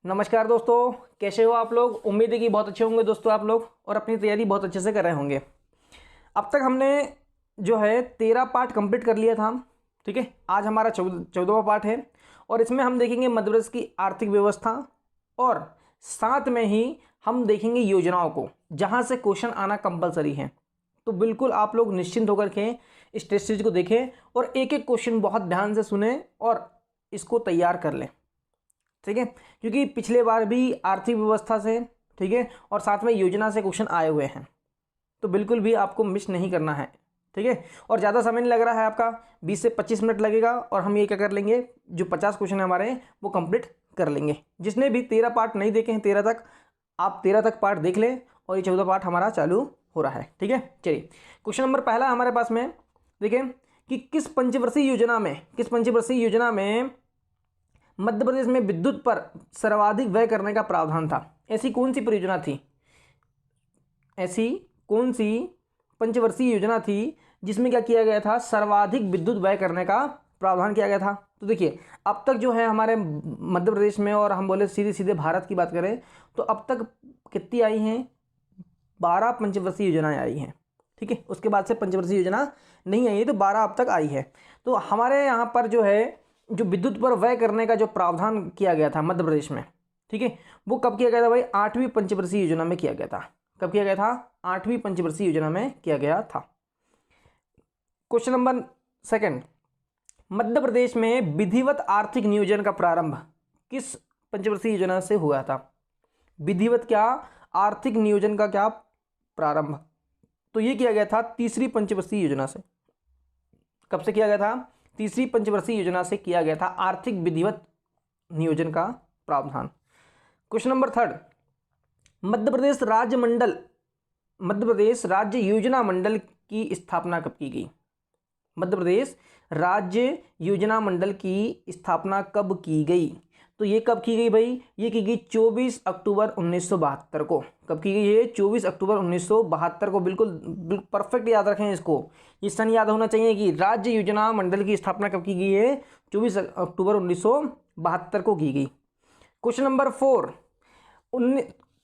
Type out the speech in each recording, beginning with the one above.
नमस्कार दोस्तों, कैसे हो आप लोग। उम्मीद है कि बहुत अच्छे होंगे दोस्तों आप लोग, और अपनी तैयारी बहुत अच्छे से कर रहे होंगे। अब तक हमने जो है 13 पार्ट कंप्लीट कर लिया था। ठीक है, आज हमारा 14वां पार्ट है, और इसमें हम देखेंगे मध्य प्रदेश की आर्थिक व्यवस्था, और साथ में ही हम देखेंगे योजनाओं को, जहाँ से क्वेश्चन आना कंपलसरी है। तो बिल्कुल आप लोग निश्चिंत होकर के इस टेस्ट सीरीज को देखें और एक एक क्वेश्चन बहुत ध्यान से सुने और इसको तैयार कर लें। ठीक है, क्योंकि पिछले बार भी आर्थिक व्यवस्था से, ठीक है, और साथ में योजना से क्वेश्चन आए हुए हैं, तो बिल्कुल भी आपको मिस नहीं करना है। ठीक है, और ज़्यादा समय नहीं लग रहा है, आपका 20 से 25 मिनट लगेगा, और हम ये क्या कर लेंगे, जो 50 क्वेश्चन है हमारे वो कंप्लीट कर लेंगे। जिसने भी 13 पार्ट नहीं देखे हैं 13 तक, आप 13 तक पार्ट देख लें, और ये 14 पार्ट हमारा चालू हो रहा है। ठीक है, चलिए क्वेश्चन नंबर पहला हमारे पास में देखें कि किस पंचवर्षीय योजना में मध्य प्रदेश में विद्युत पर सर्वाधिक व्यय करने का प्रावधान था। ऐसी कौन सी परियोजना थी, ऐसी कौन सी पंचवर्षीय योजना थी जिसमें क्या किया गया था, सर्वाधिक विद्युत व्यय करने का प्रावधान किया गया था। तो देखिए, अब तक जो है हमारे मध्य प्रदेश में, और हम बोले सीधे सीधे भारत की बात करें तो अब तक कितनी आई हैं, 12 पंचवर्षीय योजनाएं आई हैं। ठीक है, उसके बाद से पंचवर्षीय योजना नहीं आई है, तो 12 अब तक आई है। तो हमारे यहाँ पर जो है, जो विद्युत पर व्यय करने का जो प्रावधान किया गया था मध्य प्रदेश में, ठीक है, वो कब किया गया था भाई, 8वीं पंचवर्षीय योजना में किया गया था। कब किया गया था, 8वीं पंचवर्षीय योजना में किया गया था। Question number second, Madhya Pradesh में विधिवत आर्थिक नियोजन का प्रारंभ किस पंचवर्षीय योजना से हुआ था। विधिवत क्या, आर्थिक नियोजन का क्या प्रारंभ, तो ये किया गया था तीसरी पंचवर्षीय योजना से। कब से किया गया था, तीसरी पंचवर्षीय योजना से किया गया था आर्थिक विधिवत नियोजन का प्रावधान। Question number third, Madhya Pradesh राज्य योजना मंडल की स्थापना कब की गई। मध्य प्रदेश राज्य योजना मंडल की स्थापना कब की गई, तो ये कब की गई भाई, ये की गई 24 अक्टूबर 1972 को। कब की गई है, 24 अक्टूबर 1972 को। बिल्कुल परफेक्ट याद रखें इसको, ये सन याद होना चाहिए कि राज्य योजना मंडल की स्थापना कब की गई है, 24 अक्टूबर 1972 को की गई। क्वेश्चन नंबर 4,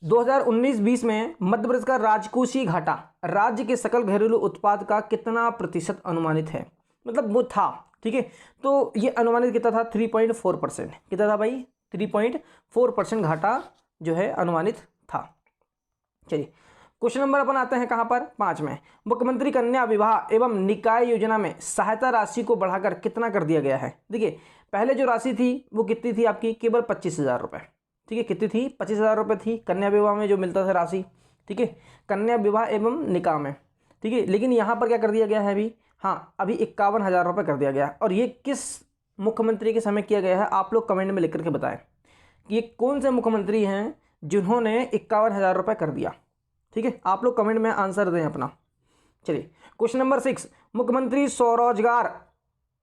2019-20 में मध्य प्रदेश का राजकोषीय घाटा राज्य के सकल घरेलू उत्पाद का कितना प्रतिशत अनुमानित है, मतलब वो था। ठीक है, तो ये अनुमानित कितना था, 3.4%। कितना था भाई, 3.4% घाटा जो है अनुमानित था। चलिए क्वेश्चन नंबर अपन आते हैं कहाँ पर, 5 में। मुख्यमंत्री कन्या विवाह एवं निकाय योजना में सहायता राशि को बढ़ाकर कितना कर दिया गया है। देखिए, पहले जो राशि थी वो कितनी थी आपकी, केवल 25,000 रुपये। ठीक है, कितनी थी, 25,000 रुपये थी कन्या विवाह में जो मिलता था राशि। ठीक है, कन्या विवाह एवं निकाह में। ठीक है, लेकिन यहाँ पर क्या कर दिया गया है अभी, हाँ अभी 51,000 रुपये कर दिया गया। और ये किस मुख्यमंत्री के समय किया गया है, आप लोग कमेंट में लिख करके बताएं कि ये कौन से मुख्यमंत्री हैं जिन्होंने 51,000 रुपये कर दिया। ठीक है, आप लोग कमेंट में आंसर दें अपना। चलिए क्वेश्चन नंबर 6, मुख्यमंत्री स्वरोजगार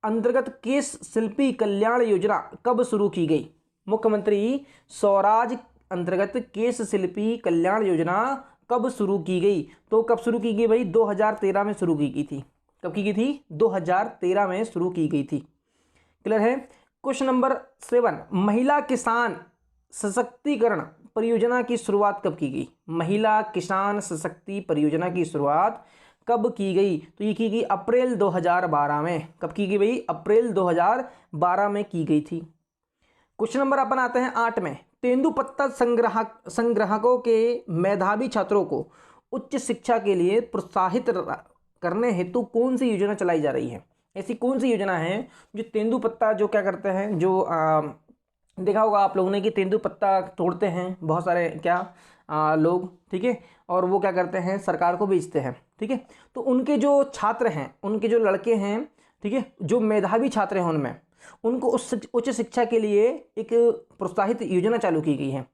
अंतर्गत केश शिल्पी कल्याण योजना कब शुरू की गई। मुख्यमंत्री स्वराज अंतर्गत केश शिल्पी कल्याण योजना कब शुरू की गई, तो कब शुरू की गई भाई, 2013 में शुरू की गई थी। कब की गई थी, 2013 में शुरू की गई थी। क्लियर है। क्वेश्चन नंबर 7, महिला किसान सशक्तिकरण परियोजना की शुरुआत कब की गई। महिला किसान सशक्ति परियोजना की शुरुआत कब की गई, तो ये की गई अप्रैल 2012 में। कब की गई भाई, अप्रैल 2012 में की गई थी। क्वेश्चन नंबर अपन आते हैं 8 में, तेंदुपत्ता संग्राहकों के मेधावी छात्रों को उच्च शिक्षा के लिए प्रोत्साहित करने हेतु कौन सी योजना चलाई जा रही है। ऐसी कौन सी योजना है जो तेंदुपत्ता जो क्या करते हैं, जो देखा होगा आप लोगों ने कि तेंदुपत्ता तोड़ते हैं बहुत सारे लोग। ठीक है, और वो क्या करते हैं, सरकार को बेचते हैं। ठीक है, तो उनके जो छात्र हैं, उनके जो लड़के हैं, ठीक है, जो मेधावी छात्र हैं उनमें, उनको उच्च शिक्षा के लिए एक प्रोत्साहित योजना चालू की गई है।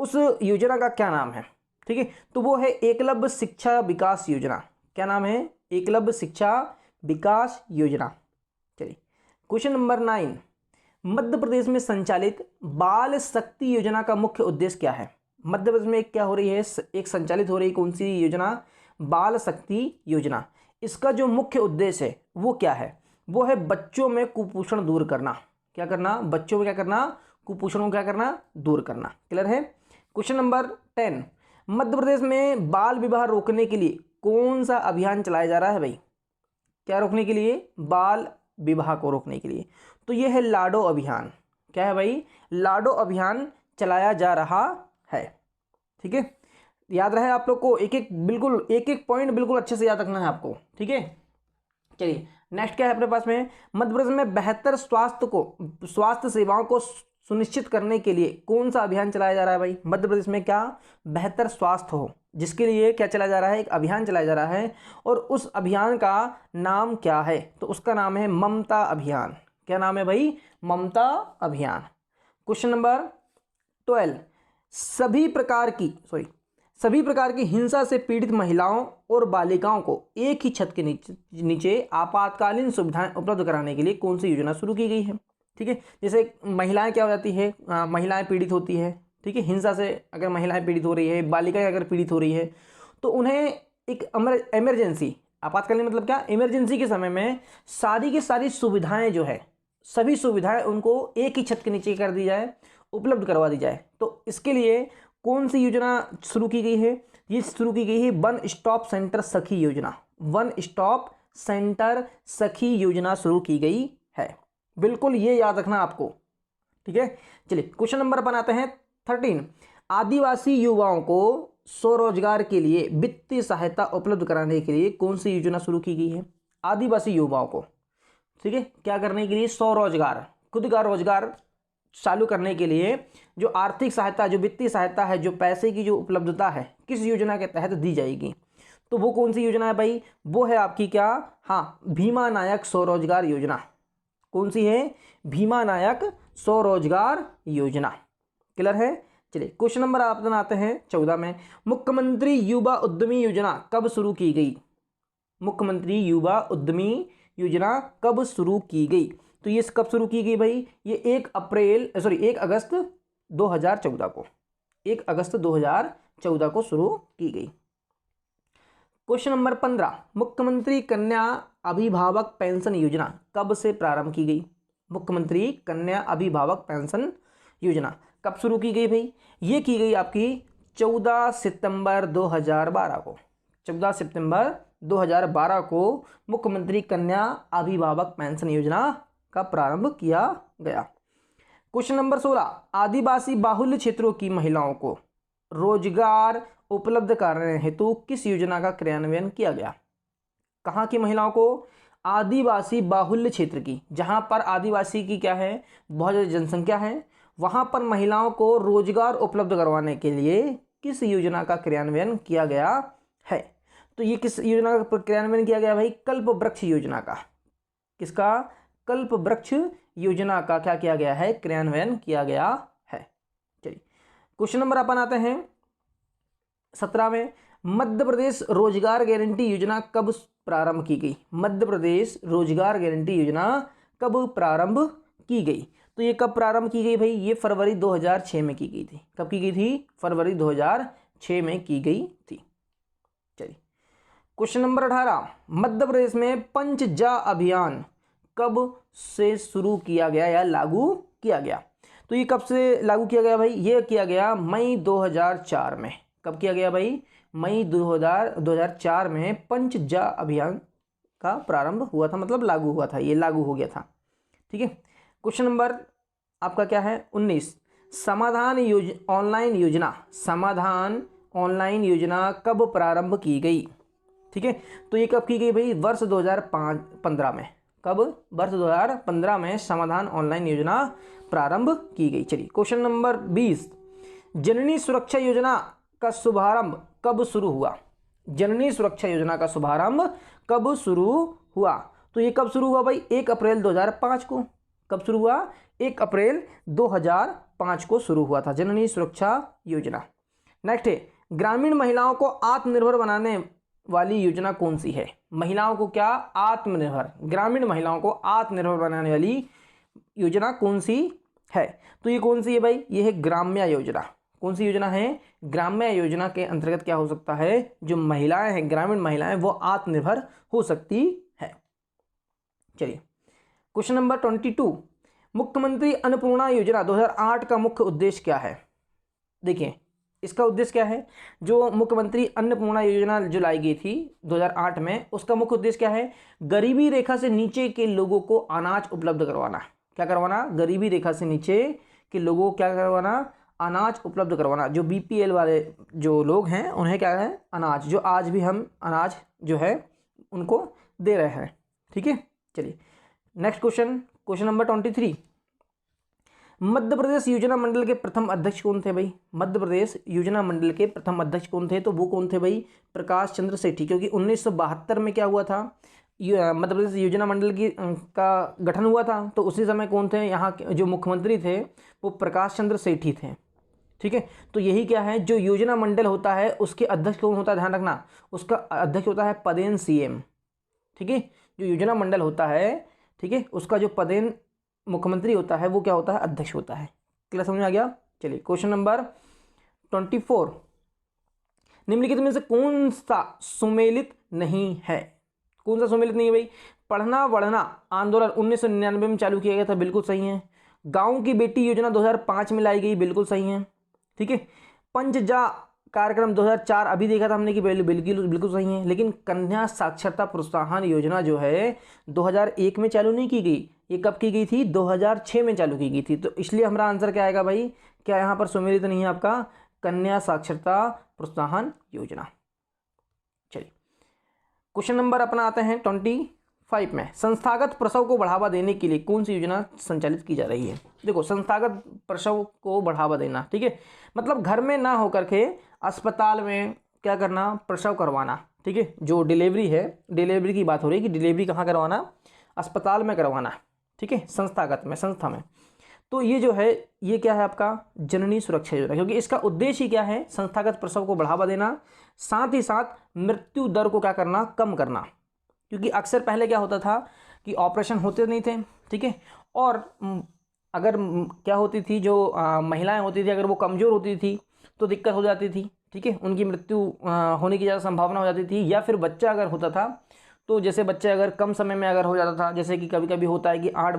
उस योजना का क्या नाम है, ठीक है, तो वो है एकलव्य शिक्षा विकास योजना। क्या नाम है, एकलव्य शिक्षा विकास योजना। चलिए क्वेश्चन नंबर 9, मध्य प्रदेश में संचालित बाल शक्ति योजना का मुख्य उद्देश्य क्या है। मध्य प्रदेश में क्या हो रही है, एक संचालित हो रही कौन सी योजना, बाल शक्ति योजना। इसका जो मुख्य उद्देश्य है वो क्या है, वो है बच्चों में कुपोषण दूर करना। क्या करना, बच्चों में क्या करना, कुपोषण को क्या करना, दूर करना। क्लियर है। क्वेश्चन नंबर 10, मध्य प्रदेश में बाल विवाह रोकने के लिए कौन सा अभियान चलाया जा रहा है भाई? क्या रोकने के लिए? बाल विवाह को रोकने के लिए। तो ये है लाडो अभियान। क्या है भाई? लाडो अभियान चलाया जा रहा है। ठीक है, याद रहे आप लोग को, एक एक पॉइंट बिल्कुल अच्छे से याद रखना है आपको। ठीक है, चलिए नेक्स्ट क्या है अपने पास में, मध्य प्रदेश में बेहतर स्वास्थ्य सेवाओं को सुनिश्चित करने के लिए कौन सा अभियान चलाया जा रहा है भाई? मध्य प्रदेश में क्या बेहतर स्वास्थ्य हो, जिसके लिए क्या चलाया जा रहा है? एक अभियान चलाया जा रहा है। और उस अभियान का नाम क्या है? तो उसका नाम है ममता अभियान। क्या नाम है भाई? ममता अभियान। क्वेश्चन नंबर 12, सभी प्रकार की हिंसा से पीड़ित महिलाओं और बालिकाओं को एक ही छत के नीचे आपातकालीन सुविधाएं उपलब्ध कराने के लिए कौन सी योजना शुरू की गई है? ठीक है, जैसे महिलाएं क्या हो जाती है, महिलाएं पीड़ित होती है, ठीक है, हिंसा से अगर महिलाएं पीड़ित हो रही है, बालिकाएं अगर पीड़ित हो रही है, तो उन्हें एक इमरजेंसी, आपातकालीन मतलब क्या, इमरजेंसी के समय में सारी की सारी सुविधाएं जो है, सभी सुविधाएं उनको एक ही छत के नीचे कर दी जाए, उपलब्ध करवा दी जाए। तो इसके लिए कौन सी योजना शुरू की गई है? ये शुरू की गई है वन स्टॉप सेंटर सखी योजना। वन स्टॉप सेंटर सखी योजना शुरू की गई है। बिल्कुल ये याद रखना आपको। ठीक है, चलिए क्वेश्चन नंबर बनाते हैं 13, आदिवासी युवाओं को स्वरोजगार के लिए वित्तीय सहायता उपलब्ध कराने के लिए कौन सी योजना शुरू की गई है? आदिवासी युवाओं को, ठीक है, क्या करने के लिए? स्वरोजगार, खुद का रोजगार चालू करने के लिए जो आर्थिक सहायता, जो वित्तीय सहायता है, जो पैसे की जो उपलब्धता है, किस योजना के तहत दी जाएगी? तो वो कौन सी योजना है भाई? वो है आपकी क्या, हाँ, भीमा नायक स्वरोजगार योजना। कौन सी है? भीमा नायक स्वरोजगार योजना। क्लियर है। चलिए क्वेश्चन नंबर आप बनाते हैं 14 में, मुख्यमंत्री युवा उद्यमी योजना कब शुरू की गई? मुख्यमंत्री युवा उद्यमी योजना कब शुरू की गई? तो ये कब शुरू की गई भाई? ये 1 अगस्त 2014 को, 1 अगस्त 2014 को शुरू की गई। क्वेश्चन नंबर 15, मुख्यमंत्री कन्या अभिभावक पेंशन योजना कब से प्रारंभ की गई? मुख्यमंत्री कन्या अभिभावक पेंशन योजना कब शुरू की गई भाई? ये की गई आपकी 14 सितंबर 2012 को। 14 सितंबर 2012 को मुख्यमंत्री कन्या अभिभावक पेंशन योजना का प्रारंभ किया गया। क्वेश्चन नंबर 16, आदिवासी बाहुल्य क्षेत्रों की महिलाओं को रोजगार उपलब्ध कराने हेतु किस योजना का क्रियान्वयन किया गया? कहाँ की महिलाओं को? आदिवासी बाहुल्य क्षेत्र की, जहां पर आदिवासी की क्या है, बहुत ज़्यादा जनसंख्या है, वहां पर महिलाओं को रोजगार उपलब्ध करवाने के लिए किस योजना का क्रियान्वयन किया गया है? तो ये किस योजना का क्रियान्वयन किया गया भाई? कल्प वृक्ष योजना का। किसका? कल्प वृक्ष योजना का क्या किया गया है? क्रियान्वयन किया गया है। चलिए क्वेश्चन नंबर अपन आते हैं 17 में, मध्य प्रदेश रोजगार गारंटी योजना कब प्रारंभ की गई? मध्य प्रदेश रोजगार गारंटी योजना कब प्रारंभ की गई? तो ये कब प्रारंभ की गई भाई? ये फरवरी 2006 में की गई थी। कब की गई थी? फरवरी 2006 में की गई थी। चलिए क्वेश्चन नंबर 18, मध्य प्रदेश में पंचजा अभियान कब से शुरू किया गया या लागू किया गया? तो ये कब से लागू किया गया भाई? ये किया गया मई 2004 में। कब किया गया भाई? मई 2004 में पंचजा अभियान का प्रारंभ हुआ था, मतलब लागू हुआ था, ये लागू हो गया था। ठीक है, क्वेश्चन नंबर आपका क्या है 19, समाधान ऑनलाइन योजना कब प्रारंभ की गई? ठीक है, तो ये कब की गई भाई? वर्ष 2015 में। कब? वर्ष 2015 में समाधान ऑनलाइन योजना प्रारंभ की गई। चलिए क्वेश्चन नंबर 20, जननी सुरक्षा योजना का शुभारंभ कब शुरू हुआ? जननी सुरक्षा योजना का शुभारंभ कब शुरू हुआ? तो ये कब शुरू हुआ भाई? 1 अप्रैल 2005 को। कब शुरू हुआ? 1 अप्रैल 2005 को शुरू हुआ था जननी सुरक्षा योजना। नेक्स्ट है, ग्रामीण महिलाओं को आत्मनिर्भर बनाने वाली योजना कौन सी है? महिलाओं को क्या? आत्मनिर्भर, ग्रामीण महिलाओं को आत्मनिर्भर बनाने वाली योजना कौन सी है? तो ये कौन सी है भाई? ये है ग्राम्य योजना। कौन सी योजना है? ग्राम्य योजना के अंतर्गत क्या हो सकता है? जो महिलाएं हैं, ग्रामीण महिलाएं, वो आत्मनिर्भर हो सकती है। चलिए क्वेश्चन नंबर 22, मुख्यमंत्री अन्नपूर्णा योजना 2008 का मुख्य उद्देश्य क्या है? देखिए इसका उद्देश्य क्या है, जो मुख्यमंत्री अन्नपूर्णा योजना जो लाई गई थी 2008 में, उसका मुख्य उद्देश्य क्या है? गरीबी रेखा से नीचे के लोगों को अनाज उपलब्ध करवाना। क्या करवाना? गरीबी रेखा से नीचे के लोगों को क्या करवाना? अनाज उपलब्ध करवाना। जो बीपीएल वाले जो लोग हैं उन्हें क्या है? अनाज, जो आज भी हम अनाज जो है उनको दे रहे हैं। ठीक है, चलिए next question, question number 23। Madhya Pradesh योजना मंडल के प्रथम अध्यक्ष कौन थे भाई? मध्य प्रदेश योजना मंडल के प्रथम अध्यक्ष कौन थे? तो वो कौन थे भाई? प्रकाश चंद्र सेठी। क्योंकि 1972 में क्या हुआ था, मध्य प्रदेश योजना मंडल की का गठन हुआ था, तो उसी समय कौन थे यहाँ के जो मुख्यमंत्री थे? वो प्रकाश चंद्र सेठी थे। ठीक है, तो यही क्या है, जो योजना मंडल होता है उसके अध्यक्ष कौन होता है? ध्यान रखना, उसका अध्यक्ष होता है पदेन सीएम। ठीक है, जो योजना मंडल होता है, ठीक है, उसका जो पदेन मुख्यमंत्री होता है वो क्या होता है? अध्यक्ष होता है। क्लियर समझ में आ गया? चलिए क्वेश्चन नंबर 24। निम्नलिखित में से कौन सा सुमेलित नहीं है? कौन सा सुमेलित नहीं है भाई? पढ़ना बढ़ना आंदोलन 1999 में चालू किया गया था, बिल्कुल सही है। गांव की बेटी योजना 2005 में लाई गई, बिल्कुल सही है। ठीक है, पंचजा कार्यक्रम 2004 अभी देखा था हमने कि बिल्कुल सही है। लेकिन कन्या साक्षरता प्रोत्साहन योजना जो है 2001 में चालू नहीं की गई, ये कब की गई थी? 2006 में चालू की गई थी। तो इसलिए हमारा आंसर क्या आएगा भाई? क्या यहाँ पर सुमेलित नहीं है आपका? कन्या साक्षरता प्रोत्साहन योजना। चलिए क्वेश्चन नंबर अपना आते हैं 25 में। संस्थागत प्रसव को बढ़ावा देने के लिए कौन सी योजना संचालित की जा रही है? देखो, संस्थागत प्रसव को बढ़ावा देना, ठीक है, मतलब घर में ना होकर के अस्पताल में क्या करना? प्रसव करवाना। ठीक है, जो डिलीवरी है, डिलीवरी की बात हो रही है कि डिलीवरी कहाँ करवाना? अस्पताल में करवाना। ठीक है, संस्थागत में, संस्था में। तो ये जो है ये क्या है आपका? जननी सुरक्षा योजना। क्योंकि इसका उद्देश्य ही क्या है? संस्थागत प्रसव को बढ़ावा देना, साथ ही साथ मृत्यु दर को क्या करना? कम करना। क्योंकि अक्सर पहले क्या होता था कि ऑपरेशन होते नहीं थे। ठीक है, और अगर क्या होती थी, जो महिलाएं होती थी, अगर वो कमज़ोर होती थी तो दिक्कत हो जाती थी। ठीक है, उनकी मृत्यु होने की ज़्यादा संभावना हो जाती थी। या फिर बच्चा अगर होता था तो जैसे बच्चे अगर कम समय में अगर हो जाता था, जैसे कि कभी कभी होता है कि 8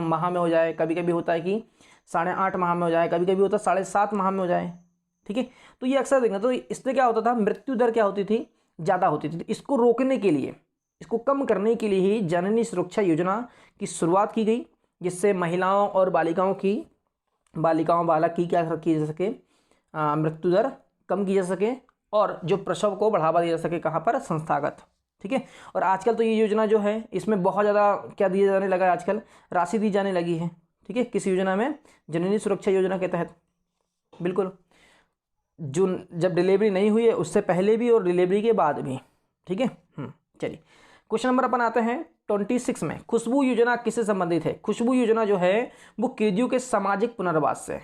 माह में हो जाए, कभी कभी होता है कि 8.5 माह में हो जाए, कभी कभी होता है 7.5 माह में हो जाए। ठीक है, तो ये अक्सर देखना, तो इससे क्या होता था? मृत्यु दर क्या होती थी? ज़्यादा होती थी। इसको रोकने के लिए, इसको कम करने के लिए ही जननी सुरक्षा योजना की शुरुआत की गई, जिससे महिलाओं और बालिकाओं बालक की क्या की जा सके? मृत्यु दर कम की जा सके और जो प्रसव को बढ़ावा दिया जा सके। कहाँ पर? संस्थागत। ठीक है, और आजकल तो ये योजना जो है इसमें बहुत ज़्यादा क्या दिया जाने लगा है? आजकल राशि दी जाने लगी है। ठीक है, किस योजना में? जननी सुरक्षा योजना के तहत। बिल्कुल, जो जब डिलीवरी नहीं हुई है उससे पहले भी और डिलीवरी के बाद भी। ठीक है, चलिए क्वेश्चन नंबर अपन आते हैं 26 में। खुशबू योजना किससे संबंधित है? खुशबू योजना जो है वो कैदियों के सामाजिक पुनर्वास से,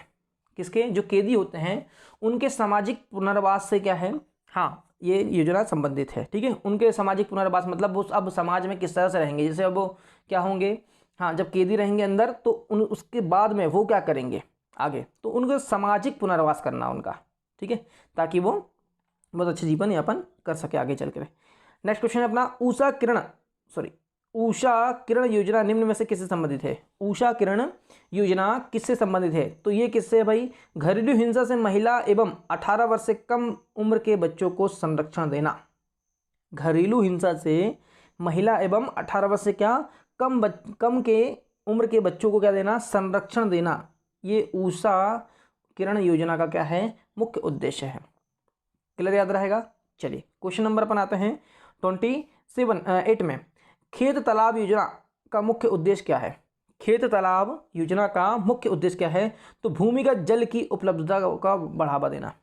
किसके? जो कैदी होते हैं उनके सामाजिक पुनर्वास से क्या है? हाँ, ये योजना संबंधित है। ठीक है, उनके सामाजिक पुनर्वास मतलब वो अब समाज में किस तरह से रहेंगे। जैसे अब वो क्या होंगे? हाँ, जब कैदी रहेंगे अंदर तो उसके बाद में वो क्या करेंगे आगे? तो उनको सामाजिक पुनर्वास करना उनका। ठीक है, ताकि वो बहुत अच्छे जीवन यापन कर सके आगे चल कर। नेक्स्ट क्वेश्चन है अपना उषा किरण योजना निम्न में से किससे संबंधित है? उषा किरण योजना किससे संबंधित है? तो ये किससे है भाई? घरेलू हिंसा से महिला एवं 18 वर्ष से कम उम्र के बच्चों को संरक्षण देना। घरेलू हिंसा से महिला एवं 18 वर्ष से क्या कम के उम्र के बच्चों को क्या देना? संरक्षण देना। ये उषा किरण योजना का क्या है? मुख्य उद्देश्य है। क्लियर याद रहेगा? चलिए क्वेश्चन नंबर अपन आते हैं 8 में। खेत तालाब योजना का मुख्य उद्देश्य क्या है? खेत तालाब योजना का मुख्य उद्देश्य क्या है? तो भूमिगत जल की उपलब्धता का बढ़ावा देना,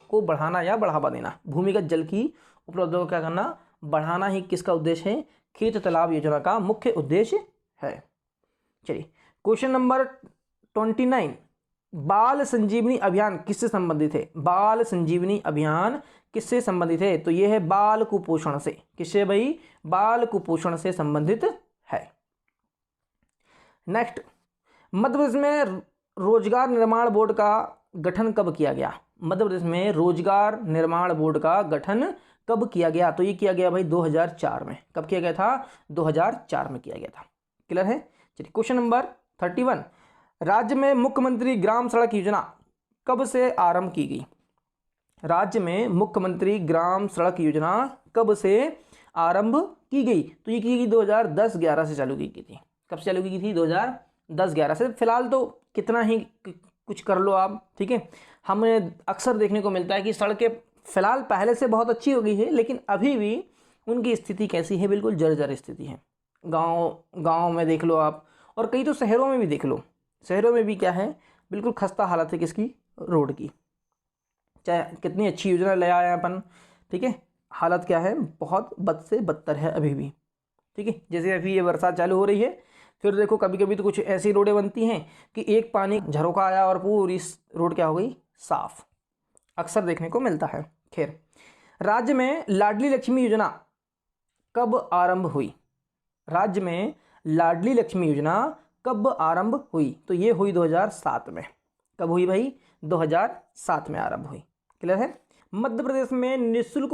को बढ़ाना या बढ़ावा देना। भूमिगत जल की उपलब्धता को क्या करना? बढ़ाना ही किसका उद्देश्य है? खेत तालाब योजना का मुख्य उद्देश्य है। चलिए क्वेश्चन नंबर 29। बाल संजीवनी अभियान किससे संबंधित है? बाल संजीवनी अभियान किससे संबंधित है? तो यह है बाल कुपोषण से। किससे भाई? बाल कुपोषण से संबंधित है। नेक्स्ट, मध्य प्रदेश में रोजगार निर्माण बोर्ड का गठन कब किया गया? मध्य प्रदेश में रोजगार निर्माण बोर्ड का गठन कब किया गया? तो ये किया गया भाई 2004 में। कब किया गया था? 2004 में किया गया था। क्लियर है? चलिए क्वेश्चन नंबर 31, राज्य में मुख्यमंत्री ग्राम सड़क योजना कब से आरंभ की गई? राज्य में मुख्यमंत्री ग्राम सड़क योजना कब से आरंभ की गई? तो ये की गई 2010-11 से चालू की गई थी। कब से चालू की गई थी? 2010-11 से। फिलहाल तो कितना ही कुछ कर लो आप, ठीक है। हमें अक्सर देखने को मिलता है कि सड़कें फिलहाल पहले से बहुत अच्छी हो गई है, लेकिन अभी भी उनकी स्थिति कैसी है? बिल्कुल जर्जर स्थिति है। गांव में देख लो आप, और कई तो शहरों में भी देख लो। शहरों में भी क्या है? बिल्कुल खस्ता हालत है किसकी? रोड की। चाहे कितनी अच्छी योजना ले आए अपन, ठीक है, हालत क्या है? बहुत बद से बदतर है अभी भी, ठीक है। जैसे अभी ये बरसात चालू हो रही है, फिर देखो कभी कभी तो कुछ ऐसी रोडें बनती हैं कि एक पानी झरोका आया और पूरी रोड क्या हो गई? साफ। अक्सर देखने को मिलता है। खैर, राज्य में लाडली लक्ष्मी योजना कब आरंभ हुई? राज्य में लाडली लक्ष्मी योजना कब आरंभ हुई? तो ये हुई 2007 में। कब हुई भाई? 2007 में आरंभ हुई। क्लियर है? मध्य प्रदेश में निःशुल्क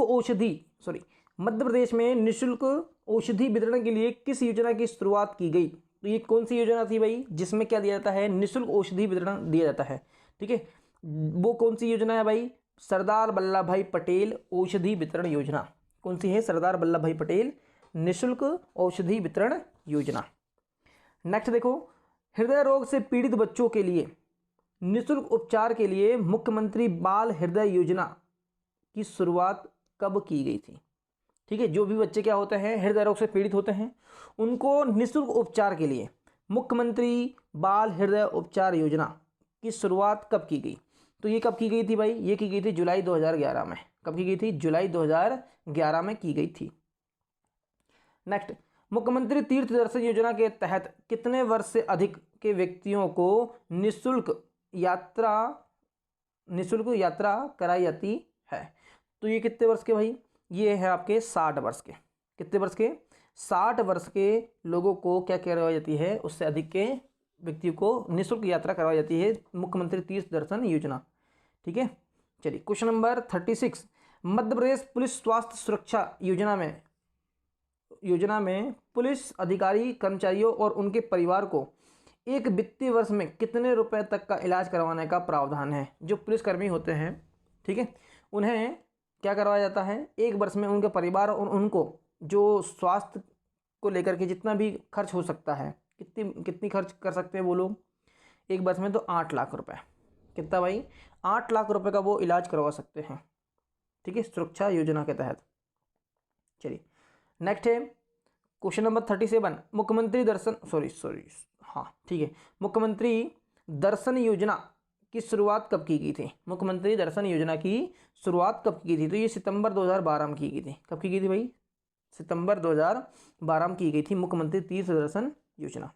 औषधि वितरण के लिए किस योजना की शुरुआत की गई? तो ये कौन सी योजना थी भाई जिसमें क्या दिया जाता है? निःशुल्क औषधि वितरण दिया जाता है, ठीक है। वो कौन सी योजना है भाई? सरदार वल्लभ भाई पटेल औषधि वितरण योजना। कौन सी है? सरदार वल्लभ भाई पटेल निःशुल्क औषधि वितरण योजना। नेक्स्ट देखो, हृदय रोग से पीड़ित बच्चों के लिए निःशुल्क उपचार के लिए मुख्यमंत्री बाल हृदय योजना की शुरुआत कब की गई थी? ठीक है, जो भी बच्चे क्या होते हैं? हृदय रोग से पीड़ित होते हैं, उनको निःशुल्क उपचार के लिए मुख्यमंत्री बाल हृदय उपचार योजना की शुरुआत कब की गई? तो ये कब की गई थी भाई? ये की गई थी जुलाई 2011 में। कब की गई थी? जुलाई 2011 में की गई थी। नेक्स्ट, मुख्यमंत्री तीर्थ दर्शन योजना के तहत कितने वर्ष से अधिक के व्यक्तियों को निःशुल्क यात्रा कराई जाती है? तो ये कितने वर्ष के भाई? ये है आपके 60 वर्ष के। कितने वर्ष के? 60 वर्ष के लोगों को क्या करवाई जाती है? उससे अधिक के व्यक्तियों को निःशुल्क यात्रा करवाई जाती है, मुख्यमंत्री तीर्थ दर्शन योजना, ठीक है। चलिए question number 36, Madhya Pradesh police स्वास्थ्य सुरक्षा योजना में पुलिस अधिकारी कर्मचारियों और उनके परिवार को एक वित्तीय वर्ष में कितने रुपए तक का इलाज करवाने का प्रावधान है? जो पुलिसकर्मी होते हैं, ठीक है, उन्हें क्या करवाया जाता है? एक वर्ष में उनके परिवार और उनको जो स्वास्थ्य को लेकर के जितना भी खर्च हो सकता है, कितनी खर्च कर सकते हैं वो लोग एक वर्ष में? तो 8 लाख रुपए। कितना भाई? 8 लाख रुपए का वो इलाज करवा सकते हैं, ठीक है, सुरक्षा योजना के तहत। चलिए नेक्स्ट है क्वेश्चन नंबर 37, मुख्यमंत्री दर्शन योजना की शुरुआत कब की गई थी? मुख्यमंत्री दर्शन योजना की शुरुआत कब की गई थी? तो ये सितंबर 2012 में की गई थी। कब की गई थी भाई? सितंबर 2012 में की गई थी मुख्यमंत्री तीर्थ दर्शन योजना।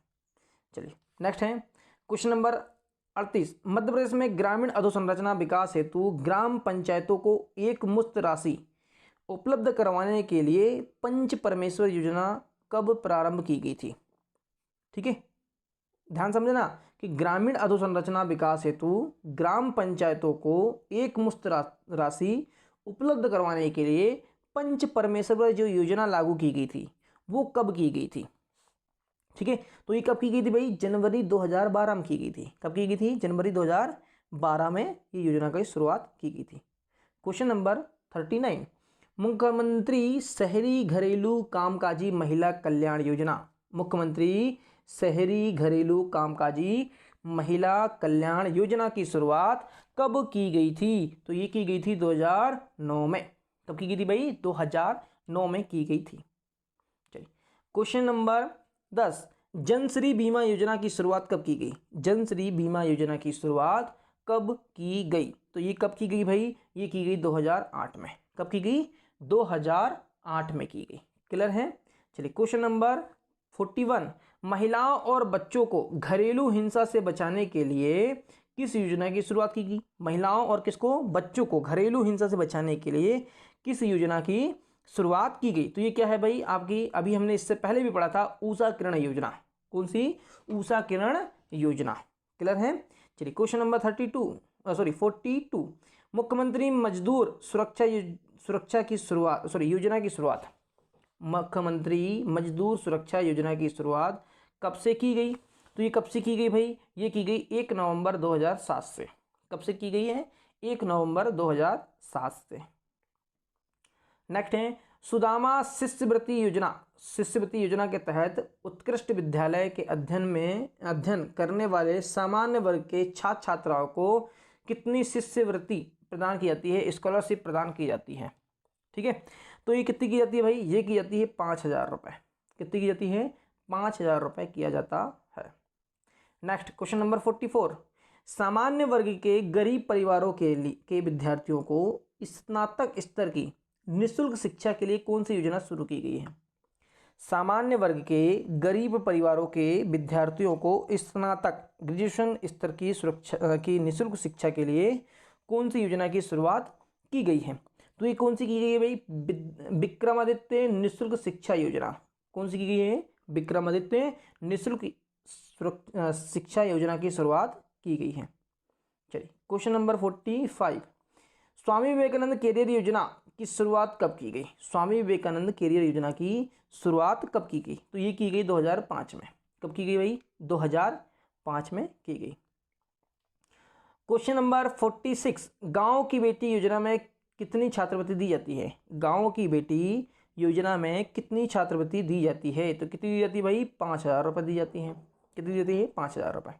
चलिए नेक्स्ट है क्वेश्चन नंबर 38, मध्य प्रदेश में ग्रामीण अधोसंरचना विकास हेतु ग्राम पंचायतों को एक मुश्त राशि उपलब्ध करवाने के लिए पंच परमेश्वर योजना कब प्रारंभ की गई थी? ठीक है, ध्यान समझना कि ग्रामीण अधोसंरचना विकास हेतु ग्राम पंचायतों को एक मुश्त राशि उपलब्ध करवाने के लिए पंच परमेश्वर जो योजना लागू की गई थी वो कब की गई थी? ठीक है, तो ये कब की गई थी भाई? जनवरी 2012 में की गई थी। कब की गई थी? जनवरी 2012 में ये योजना की शुरुआत की गई थी। क्वेश्चन नंबर 39, मुख्यमंत्री शहरी घरेलू कामकाजी महिला कल्याण योजना, मुख्यमंत्री शहरी घरेलू कामकाजी महिला कल्याण योजना की शुरुआत कब की गई थी? तो ये की गई थी 2009 में। कब की गई थी भाई? 2009 में की गई थी। चलिए क्वेश्चन नंबर 10, जनश्री बीमा योजना की शुरुआत कब की गई? जनश्री बीमा योजना की शुरुआत कब की गई? तो ये कब की गई भाई? ये की गई 2008 में। कब की गई? 2008 में की गई। क्लियर है? चलिए क्वेश्चन नंबर 41, महिलाओं और बच्चों को घरेलू हिंसा से बचाने के लिए किस योजना की शुरुआत की गई? महिलाओं और किसको? बच्चों को घरेलू हिंसा से बचाने के लिए किस योजना की शुरुआत की गई? तो ये क्या है भाई आपकी? अभी हमने इससे पहले भी पढ़ा था, ऊषा किरण योजना। कौन सी? ऊषा किरण योजना। क्लियर है? चलिए क्वेश्चन नंबर 42, मुख्यमंत्री मजदूर सुरक्षा की शुरुआत योजना की शुरुआत, मुख्यमंत्री मजदूर सुरक्षा योजना की शुरुआत कब से की गई? तो ये कब से की गई भाई? ये की गई 1 नवंबर 2007 से। कब से की गई है? 1 नवंबर 2007 से। नेक्स्ट है सुदामा शिष्यवृत्ति योजना। शिष्यवृत्ति योजना के तहत उत्कृष्ट विद्यालय के अध्ययन करने वाले सामान्य वर्ग के छात्र छात्राओं को कितनी शिष्यवृत्ति प्रदान की जाती है, स्कॉलरशिप प्रदान की जाती है? ठीक है, तो ये कितनी की जाती है भाई? ये की जाती है 5,000 रुपये। कितनी की जाती है? 5,000 रुपये किया जाता है। नेक्स्ट क्वेश्चन नंबर 44, सामान्य वर्ग के गरीब परिवारों के विद्यार्थियों को स्नातक स्तर की निःशुल्क शिक्षा के लिए कौन सी योजना शुरू की गई है? सामान्य वर्ग के गरीब परिवारों के विद्यार्थियों को स्नातक ग्रेजुएशन स्तर की निःशुल्क शिक्षा के लिए कौन सी योजना की शुरुआत की गई है? तो ये कौन सी की गई है भाई? विक्रमादित्य निःशुल्क शिक्षा योजना। कौन सी की गई है? विक्रमादित्य निःशुल्क शिक्षा योजना की शुरुआत की गई है। चलिए question number 45, Swami Vivekananda career योजना की शुरुआत कब की गई? स्वामी विवेकानंद कैरियर योजना की शुरुआत कब की गई? तो ये की गई 2005 में। कब की गई भाई? 2005 में की गई। क्वेश्चन नंबर 46, गांव की बेटी योजना में कितनी छात्रवृत्ति दी जाती है? गांव की बेटी योजना में कितनी छात्रवृत्ति दी जाती है? तो कितनी दी जाती है भाई? 5,000 रुपये दी जाती हैं। कितनी दी जाती है? 5,000 रुपये।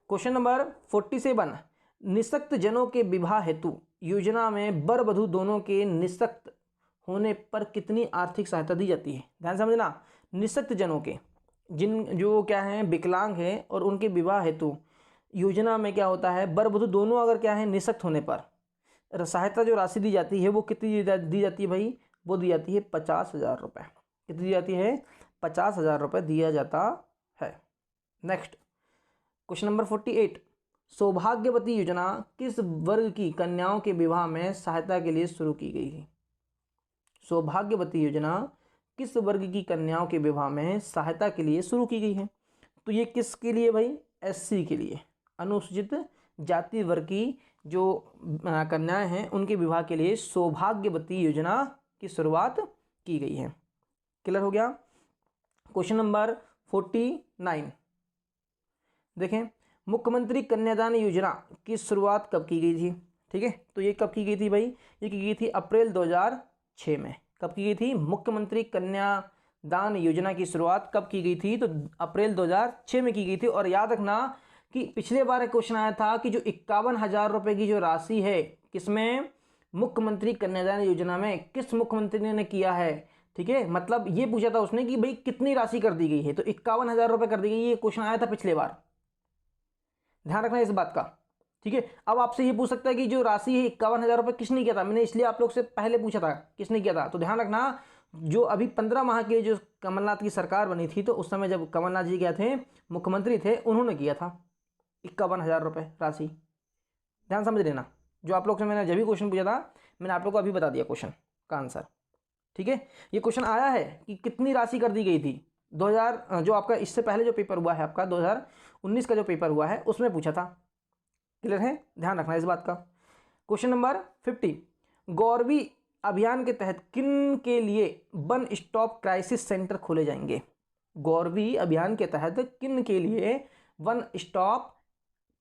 क्वेश्चन नंबर 47, निःशक्त जनों के विवाह हेतु योजना में वर वधू दोनों के निःशक्त होने पर कितनी आर्थिक सहायता दी जाती है? ध्यान समझना, निःशक्त जनों के, जो क्या हैं, विकलांग हैं, और उनके विवाह हेतु योजना में क्या होता है, वर वधू दोनों अगर क्या है निःशक्त होने पर सहायता जो राशि दी जाती है वो कितनी दी जाती है भाई? वो दी जाती है 50,000 रुपये। कितनी दी जाती है? 50,000 रुपये दिया जाता है। नेक्स्ट क्वेश्चन नंबर 48, सौभाग्यवती योजना किस वर्ग की कन्याओं के विवाह में सहायता के लिए शुरू की गई है? सौभाग्यवती योजना किस वर्ग की कन्याओं के विवाह में सहायता के लिए शुरू की गई है? तो ये किसके लिए भाई? SC के लिए, अनुसूचित जाति वर्ग की जो कन्याएं हैं उनके विवाह के लिए सौभाग्यवती योजना की शुरुआत की गई है। क्लियर हो गया? क्वेश्चन नंबर 49, देखें, मुख्यमंत्री कन्यादान योजना की शुरुआत कब की गई थी? ठीक है, तो ये कब की गई थी भाई? ये की गई थी अप्रैल 2006 में। कब की गई थी? मुख्यमंत्री कन्यादान योजना की शुरुआत कब की गई थी? तो अप्रैल 2006 में की गई थी। और याद रखना कि पिछले बार एक क्वेश्चन आया था कि जो 51,000 रुपये की जो राशि है, किसमें? मुख्यमंत्री कन्यादान योजना में किस मुख्यमंत्री ने किया है? ठीक है, मतलब ये पूछा था उसने कि भाई कितनी राशि कर दी गई है, तो 51,000 रुपये कर दी गई। ये क्वेश्चन आया था पिछले बार, ध्यान रखना इस बात का। ठीक है, अब आपसे ये पूछ सकता है कि जो राशि है 51,000 रुपये किसने किया था? मैंने इसलिए आप लोग से पहले पूछा था किसने किया था। तो ध्यान रखना, जो अभी 15 माह के लिए जो कमलनाथ की सरकार बनी थी, तो उस समय जब कमलनाथ जी गए थे, मुख्यमंत्री थे, उन्होंने किया था 51,000 रुपये राशि। ध्यान समझ लेना, जो आप लोग से मैंने जब भी क्वेश्चन पूछा था, मैंने आप लोग को अभी बता दिया क्वेश्चन का आंसर। ठीक है, ये क्वेश्चन आया है कि कितनी राशि कर दी गई थी 2000, जो आपका इससे पहले जो पेपर हुआ है आपका 2019 का जो पेपर हुआ है उसमें पूछा था। क्लियर है? ध्यान रखना इस बात का। क्वेश्चन नंबर 50, गौरवी अभियान के तहत किन के लिए वन स्टॉप क्राइसिस सेंटर खोले जाएंगे? गौरवी अभियान के तहत किन के लिए वन स्टॉप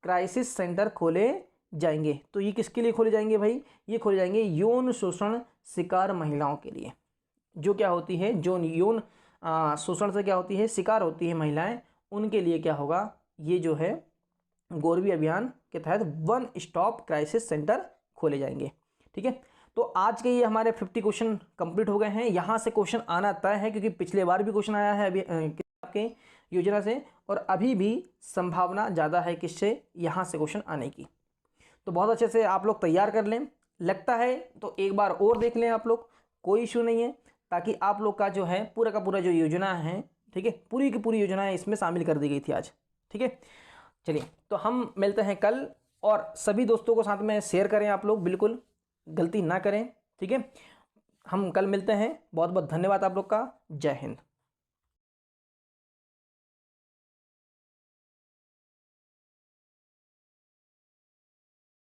क्राइसिस सेंटर खोले जाएंगे? तो ये किसके लिए खोले जाएंगे भाई? ये खोले जाएंगे यौन शोषण शिकार महिलाओं के लिए। जो क्या होती है, जो यौन शोषण से क्या होती है, शिकार होती है महिलाएं, उनके लिए क्या होगा, ये जो है गौरवी अभियान के तहत वन स्टॉप क्राइसिस सेंटर खोले जाएंगे। ठीक है, तो आज के ये हमारे 50 क्वेश्चन कंप्लीट हो गए हैं। यहाँ से क्वेश्चन आना तय है, क्योंकि पिछले बार भी क्वेश्चन आया है अभी आपके योजना से, और अभी भी संभावना ज़्यादा है किससे, यहाँ से क्वेश्चन आने की। तो बहुत अच्छे से आप लोग तैयार कर लें, लगता है तो एक बार और देख लें आप लोग, कोई इशू नहीं है, ताकि आप लोग का जो है पूरा का पूरा जो योजना है, ठीक है, पूरी की पूरी योजना है इसमें शामिल कर दी गई थी आज। ठीक है, चलिए तो हम मिलते हैं कल, और सभी दोस्तों को साथ में शेयर करें आप लोग, बिल्कुल गलती ना करें। ठीक है, हम कल मिलते हैं। बहुत बहुत धन्यवाद आप लोग का। जय हिंद।